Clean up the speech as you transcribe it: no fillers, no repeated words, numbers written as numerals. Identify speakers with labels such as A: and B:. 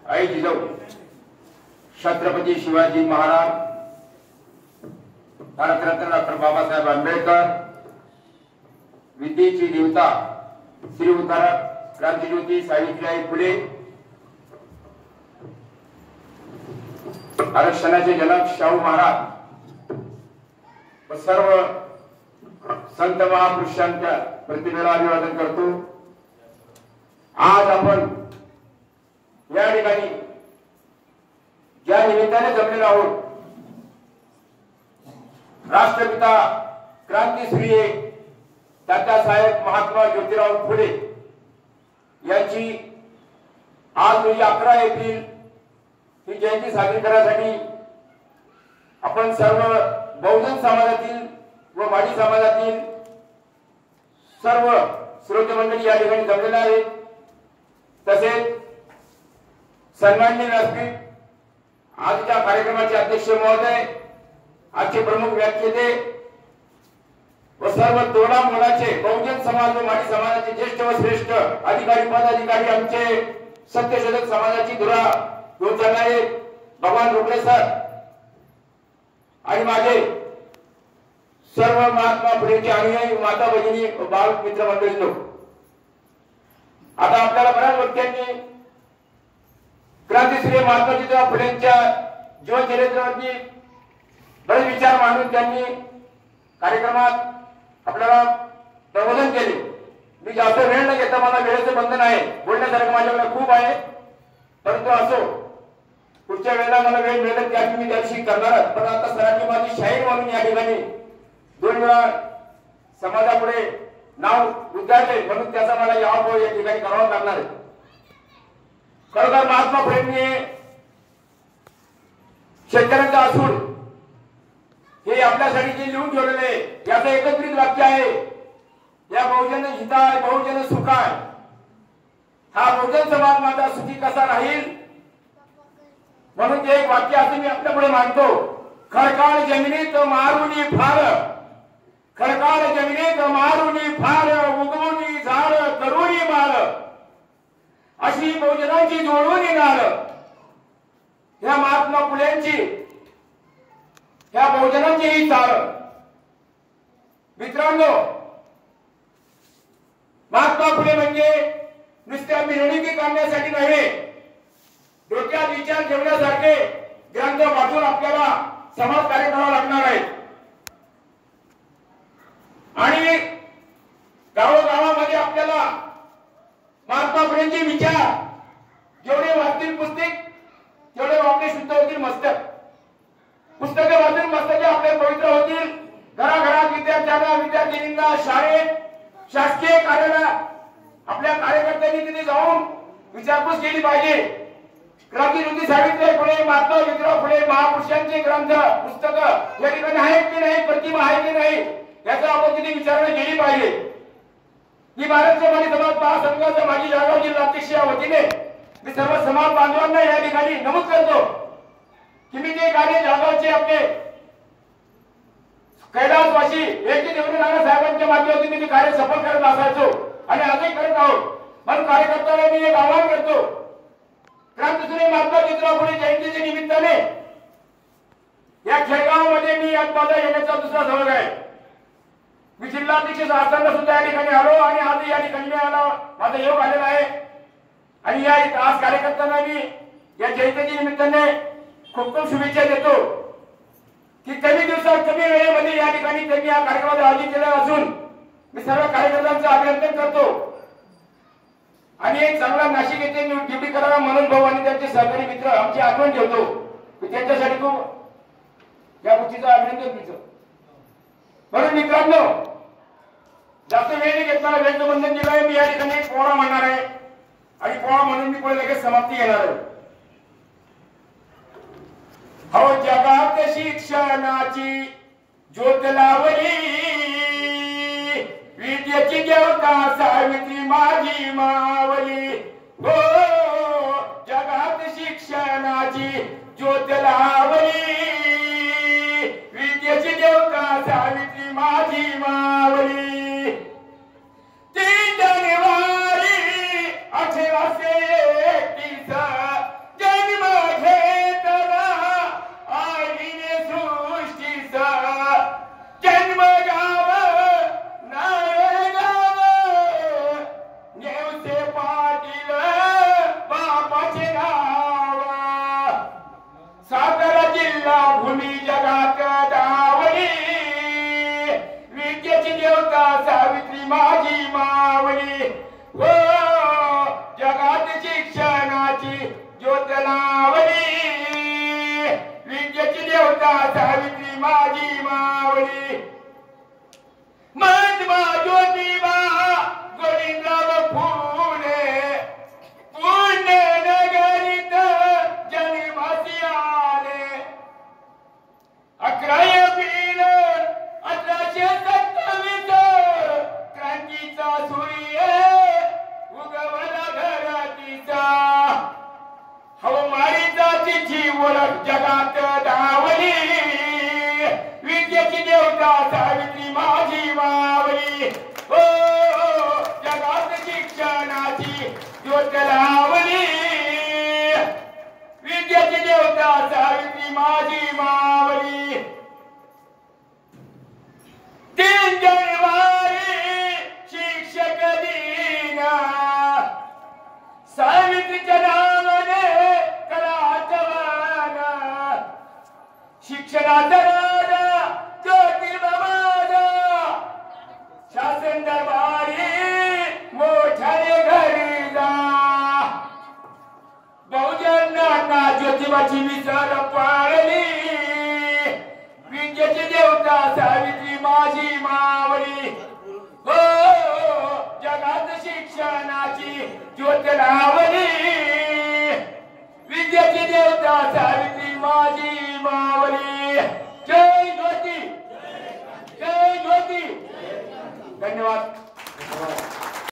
A: आई Jijau Chhatrapati Shivaji Maharaj, Bharat Ratna doctor Babasaheb Ambedkar, विद्येची देवता श्रीउतारक क्रांतिज्योती सावित्रीबाई फुले, आरक्षणाचे जनक शाहू महाराज व सर्व संत महापुरुषांच्या प्रतिमेला अभिवादन करतो। आज आपण या ठिकाणी ज्या निमित्ताने जमलेलो आहोत, राष्ट्रपिता क्रांतीसूर्य तात्यासाहेब महात्मा ज्योतिराव फुले यांची आज रोजी 11 एप्रिल ही जयंती साजरी करण्यासाठी आपण सर्व बहुजन समाजातील व माडी समाजातील सर्व श्रोते मंडळी या ठिकाणी जमलेले आहेत। तसेच सन्माननीय व्यासपीठ आजच्या कार्यक्रमाचे अध्यक्ष महोदय, आजचे प्रमुख व्याख्याते व सर्व तोडा मोलाचे बहुजन समाज व माडी समाजाचे ज्येष्ठ व श्रेष्ठ अधिकारी पदाधिकारी, आमचे सत्यशोधक समाजाची धुरा घेऊन चालणारे भगवान रोकडे सर आणि माझे सर्व महात्मा फुलेंचे अनुयायी माता भगिनी व बाल मित्र मंडळी लोक, आता आपल्याला बऱ्याच व्यक्तींनी क्रांतीसूर्य महात्मा ज्योतिराव फुलेंच्या जीवनचरित्रावरती बरेच विचार मांडून त्यांनी कार्यक्रमात आपल्याला प्रबोधन केले। मी जास्त वेळ न घेता, मला वेळेचे बंधन आहे, बोलण्यासारखं माझ्याकडे खूप आहे, परंतु असो पुढच्या वेळेला मला वेळ मिळेल त्याची मी त्याविषयी करणार। पण आता सरांनी माझी शाहीर म्हणून या ठिकाणी 2 वेळा समाजापुढे नाव उद्गारले, म्हणून त्याचा मला याव या ठिकाणी करावा लागणार आहे। खरोखर महात्मा फुलेंनी शेतकऱ्यांचा असूड हे आपल्यासाठी जे लिहून ठेवलेले याचं एकत्रित वाक्य आहे, या बहुजन हिताय बहुजन सुखाय। हा बहुजन समाज माझा सुखी कसा राहील म्हणून ते एक वाक्य असं मी आपल्यापुढे मांडतो। खडकाळ जमिनीत मारुनी फार, खडकाळ जमिनीत मारुनी फार, उगवूनी झाड करुणी माळ, अशी बहुजनांची जोडून नाळ। ह्या महात्मा फुलेंची, ह्या बहुजनांची ही चाल। मित्रांनो, महात्मा फुले म्हणजे नुसत्या मिरवणुकी काढण्यासाठी नव्हे, डोक्यात विचार ठेवण्यासारखे ग्रंथ वाचून आपल्याला समाज कार्य करावं लागणार आहे। आणि गावोगावामध्ये आपल्याला महात्मा फुलेंचे विचार जेवढे वाचतील पुस्तक तेवढे आपले शुद्ध होतील मस्तक। पुस्तके वाचून मस्तके आपले पवित्र होतील। घराघरात विद्यार्थ्यांना, विद्यार्थिनींना, शाळेत, शासकीय कार्यालयात आपल्या कार्यकर्त्यांनी तिथे जाऊन विचारपूस केली पाहिजे। क्रांतिज्योती सावित्रीबाई फुले, महात्मा ज्योतिराव फुले महापुरुषांचे ग्रंथ पुस्तक या ठिकाणी आहेत की नाही, प्रतिमा आहे की नाही, याचा आपण तिथे विचारणा केली पाहिजे। ही भारत समाज समाज महासंघाच्या माजी जळगाव जिल्हा अध्यक्ष या वतीने मी सर्व समाज बांधवांना या ठिकाणी नमूद करतो की मी जे कार्य जळगावचे आपले कैलासवासी एक देवरे नाना साहेबांच्या माध्यमातून मी कार्य सफल करत असायचो आणि आजही करत आहोत। म्हणून कार्यकर्त्यांना मी एक आवाहन करतो, क्रांतीसूर्य महात्मा ज्योतिराव फुले जयंतीच्या निमित्ताने या खेळगावमध्ये मी आज माझा येण्याचा दुसरा सहभाग आहे। मी जिल्हाध्यक्ष असताना सुद्धा या ठिकाणी आलो आणि आज या ठिकाणी माझा योग आलेला आहे। आणि या आज कार्यकर्त्यांना मी या जयंतीच्या निमित्ताने खूप खूप शुभेच्छा देतो की कमी दिवसात कमी वेळेमध्ये या ठिकाणी त्यांनी या कार्यक्रमात आयोजित केला असून मी सर्व कार्यकर्त्यांचं अभिनंदन करतो। आणि एक चांगला नाशिक येथे ड्युटी करावा म्हणून भाऊ आणि त्यांचे सहकारी मित्र आमची आठवण ठेवतो की त्यांच्यासाठी खूप या गोष्टीचं अभिनंदन करतो। म्हणून मित्रांनो, जास्त वेळ नाही घेतला, वेळेचं बंधन दिलं आहे। मी या ठिकाणी एक पोळा म्हणणार आहे आणि पोळा म्हणून मी पुढे लगेच समाप्ती घेणार आहे। हो जगात शिक्षणाची ज्योत लावली, विद्येची देवता सावित्री माझी मावली। हो जगात शिक्षणाची ज्योत लावली, विद्येची देवता सावित्री माझी मावली। 3 जानेवारी 1831 शिक्षणाची ज्योत लावली विद्येची देवता सावित्री माझी मावली महात्मा ज्योतिबा गोविंदराव फुले पुण्य नगरीत जन्मासी आले 11 एप्रिल 1827 क्रांतीचा सूर्य उगवला घरातीचा हवामारीचा तिची ओळख जगात धावली विद्येची देवता सावित्री माझी मावली ओ जगात शिक्षणाची ज्योत लावली विद्येची देवता सावित्री माझी मावली 3 जानेवारी शिक्षक दिन सावित्रीच्या नावाने करा आठवण शिक्षणाचा राजा ज्योतिबा माझा शासन दरबारी मोठ्याने घरी जा बहुजनांना ज्योतिबाची विसर पाळली विद्येची देवता सावित्री माझी मावली हो जगात शिक्षणाची ज्योत लावली विद्येची देवता सावित्री माझी मावली जय ज्योती धन्यवाद।